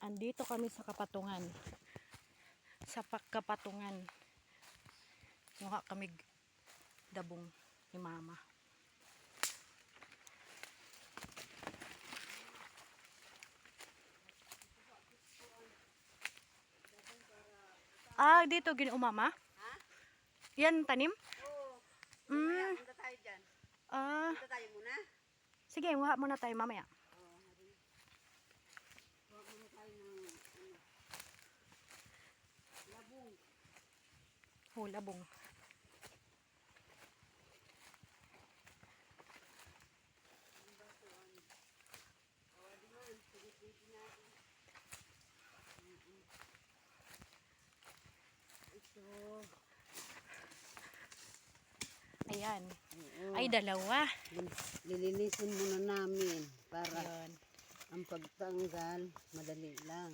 Andito kami sa Kapatungan. Sa Kapatungan. Muha kami dabong ni mama. Ah, dito gini mama? Ha? Yan tanim? Oo. Mm. Punta tayo dyan. Ah, Punta tayo muna. sige, muha muna tayo mamaya. Oo, hari. Kuha muna tayo ng labong. Oh, labong. Ito. Ayan. Oo. Ay, dalawa. Lilinisin muna namin para Ayan. ang pagtanggal madali lang.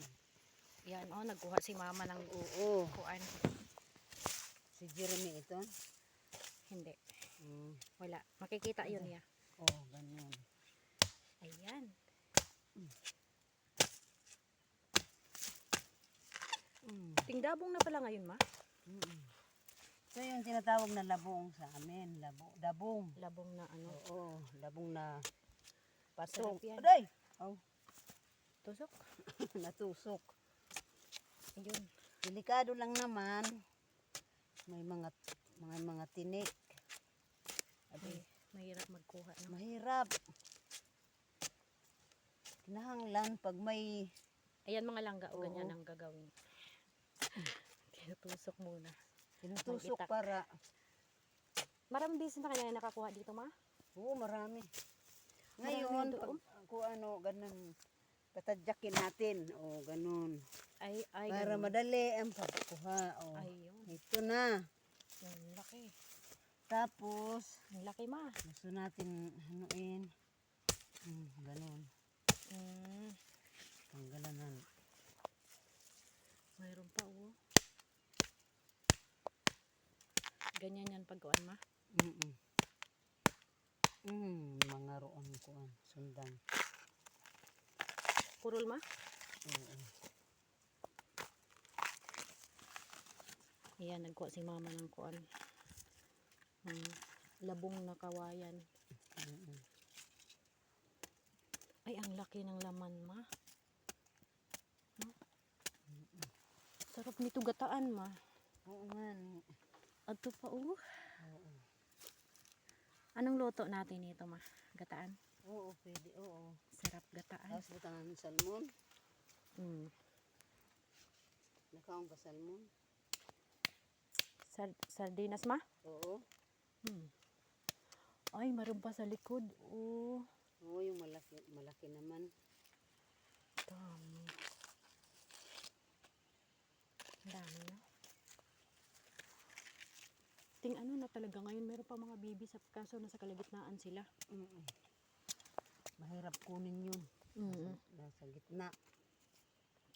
Yan, oh, nagkuha si mama ng Oo. kuan. Si Jeremy ito? Hindi. Mm. Wala. Makikita yun niya. Oo, ganyan. Ayan. Tingdabong na pala ngayon, ma? So yung tinatawag na labong sa amin, dabong. Labong na ano. Oo, labong na patong. Sarap yan. Aray! Oh, Tusok. natusok. Ayun. Delikado lang naman. May mga tinik. Ay, mahirap magkuha. No? Mahirap. Kinahanglan pag may Ayan mga langga, o Oo. ganyan ang gagawin. Tinutusok muna. tinutusok Mag-itak. para, Maraming business na kanya nakakuha dito, ma? oo, marami. Marami Ngayon, doon. kung ano, ganun, patadyakin natin. O, ganun. Ay, Para ganun. madali ang pagkuha. O, Ayun. ito na. Ang laki. Tapos, Ang laki, ma. gusto natin hanuin. Ganun. Mm, Tanggalan na. mayroon pa, oh. Ganyan yan pagkuhan, ma. Mga roon kuan, sundan. Purol, ma. Oo. Ayan, nagkuha si mama ng kuan. Labong na kawayan. Ay, ang laki ng laman, ma. No? Sarap nito gataan, ma. Oo man. Ato pa, oh. Oo. Anong luto natin ito, ma? Gataan? Oo, pwede. Oo. Sarap gataan. Tapos butangan ng salmon. Nakaon ka salmon? Sardinas, ma? Oo. Ay, maroon pa sa likod. Oh, Oo, yung malaki naman. dami. Dami na. Ano na talaga ngayon, meron pa mga baby sa kaso nasa kalagitnaan sila. Mahirap kunin yun. Nasa gitna.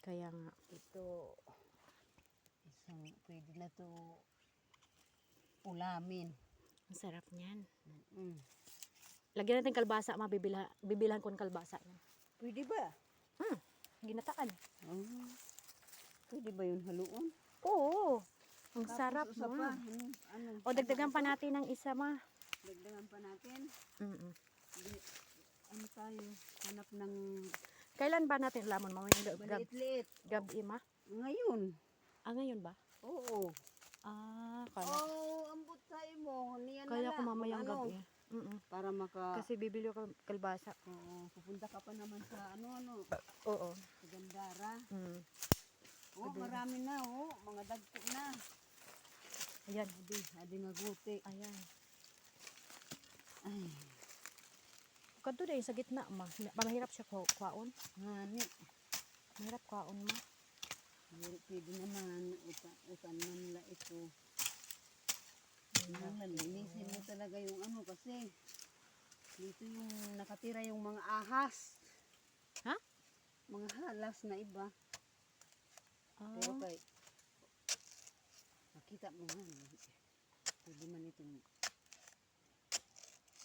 Kaya nga. Ito, pwede na to ulamin. Ang sarap niyan. Mm. Lagyan natin kalbasa, ma. Bibilhan ko ng kalbasa. Yan. Pwede ba? Ginataan. Pwede ba yun haluon? Oo. Ang Tapos sarap, isa ma. pa. Ano? O, dagdagan pa natin ng isa, ma. Dagdagan pa natin. Di- Ano tayo? Hanap ng Kailan ba natin lamon, ma? Yung maliit-liit. gabi, ma? Ngayon. Ah, ngayon ba? Oo. Ah, kala. Oh, ambot tayo mo. Niyan na Kaya lang. ko mamayang Ano? gabi. Para Kasi bibili ko kalbasa. Oo, pupunta ka pa naman sa ano. Oo. Sa Gandara. Oh, Pwede. marami na oh. Mga dagko na. Ayan. Adi nga guti. Ayan. Ay, Kadto dahil sa gitna, ma. Mahirap siya kwaon. hani. Mahirap kwaon, ma. Pwede naman. Utan man la ito. Linisin mo talaga yung ano kasi dito yung nakatira yung mga ahas. Ha? Mga halas na iba. Pero kay makita mo nga. Pwede man itong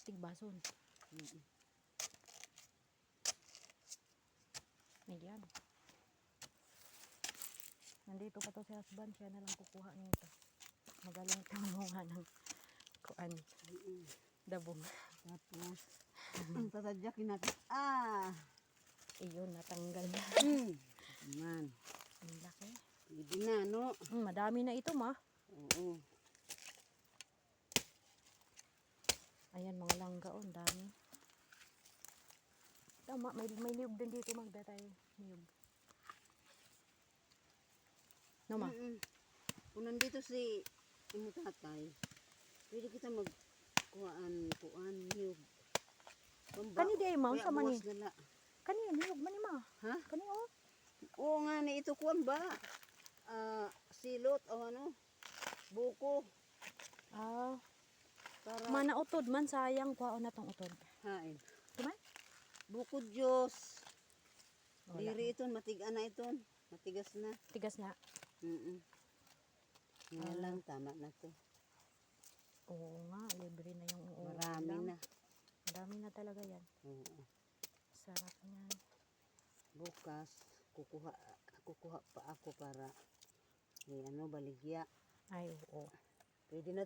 Tigbason. Ayan. Nandito pa to si husband, siya na lang kukuha nito. Magaling tamunga ng kuan, Mm. dabong. Tapos, ang tatadyakin natin. Iyon, natanggal na. Man. Ang laki. Pwede na, no? Madami na ito, ma. Oo. Ayan, mga langga, oh, ang dami. Tama, may niyog din dito, magda tayo. Niyog. No, ma? Kung nandito si imo tatay, pwede kita kuan, niyog. Kani di ay, ma, sa mani. Buwas nala. Kani, niyog mani, ma. Ha? Kani, oh. Oo nga, ni ito kuan ba? Silot o ano? Buko. Para Mana utod man, sayang, kuha na tong utod. hain. Tuman? Buko Diyos. Wala. Diri iton, matiga na iton. Matigas na. Tigas na. Nga lang, tama na to. Oo nga, libre na yung Marami ulam. na. Marami na talaga yan. Oo. Sarap niyan. Bukas, kukuha pa ako para baligya. Ay, oo. Pwede na